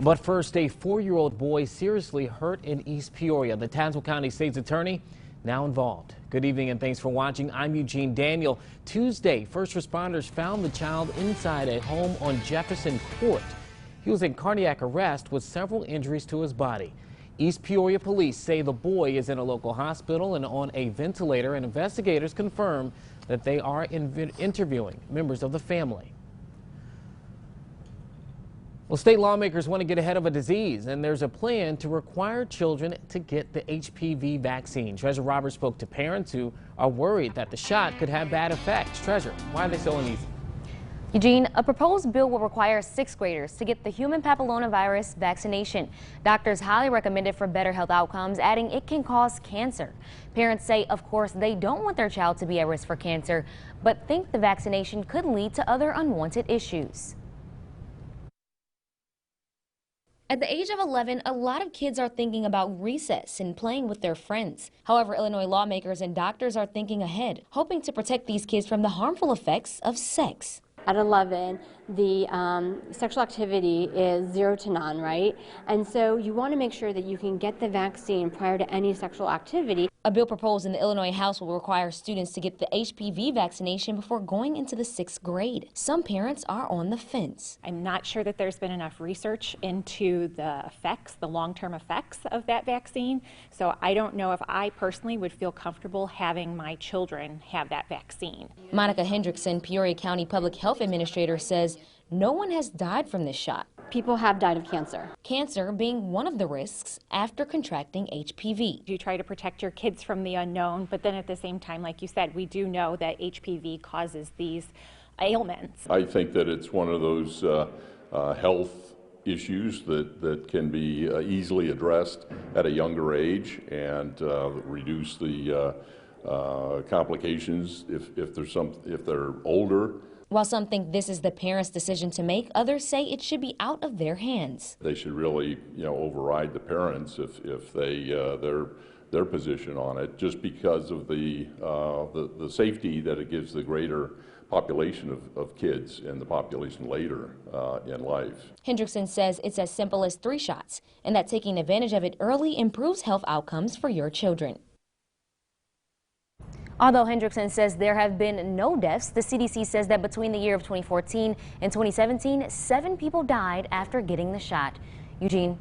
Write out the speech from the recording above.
But first, a 4-year-old boy seriously hurt in East Peoria. The Tazewell County State's Attorney now involved. Good evening and thanks for watching. I'm Eugene Daniel. Tuesday, first responders found the child inside a home on Jefferson Court. He was in cardiac arrest with several injuries to his body. East Peoria police say the boy is in a local hospital and on a ventilator, and investigators confirm that they are interviewing members of the family. Well, state lawmakers want to get ahead of a disease, and there's a plan to require children to get the HPV vaccine. Treasurer Roberts spoke to parents who are worried that the shot could have bad effects. Treasurer, why are they so uneasy? Eugene, a proposed bill will require 6th graders to get the human papillomavirus vaccination. Doctors highly recommend it for better health outcomes, adding it can cause cancer. Parents say, of course, they don't want their child to be at risk for cancer, but think the vaccination could lead to other unwanted issues. At the age of 11, a lot of kids are thinking about recess and playing with their friends. However, Illinois lawmakers and doctors are thinking ahead, hoping to protect these kids from the harmful effects of sex. At 11, the sexual activity is 0 to none, right? And so you want to make sure that you can get the vaccine prior to any sexual activity. A bill proposed in the Illinois House will require students to get the HPV vaccination before going into the 6th grade. Some parents are on the fence. I'm not sure that there's been enough research into the effects, the long-term effects of that vaccine. So I don't know if I personally would feel comfortable having my children have that vaccine. Monica Hendrickson, Peoria County Public Health Administrator, says no one has died from this shot. People have died of cancer. Cancer being one of the risks after contracting HPV. You try to protect your kids from the unknown, but then at the same time, like you said, we do know that HPV causes these ailments. I think that it's one of those health issues that can be easily addressed at a younger age and reduce the complications if they're older. While some think this is the parents' decision to make, others say it should be out of their hands. They should really, override the parents if they their position on it, just because of the safety that it gives the greater population of kids and the population later in life. Hendrickson says it's as simple as 3 shots, and that taking advantage of it early improves health outcomes for your children. Although Hendrickson says there have been no deaths, the CDC says that between the year of 2014 and 2017, 7 people died after getting the shot. Eugene.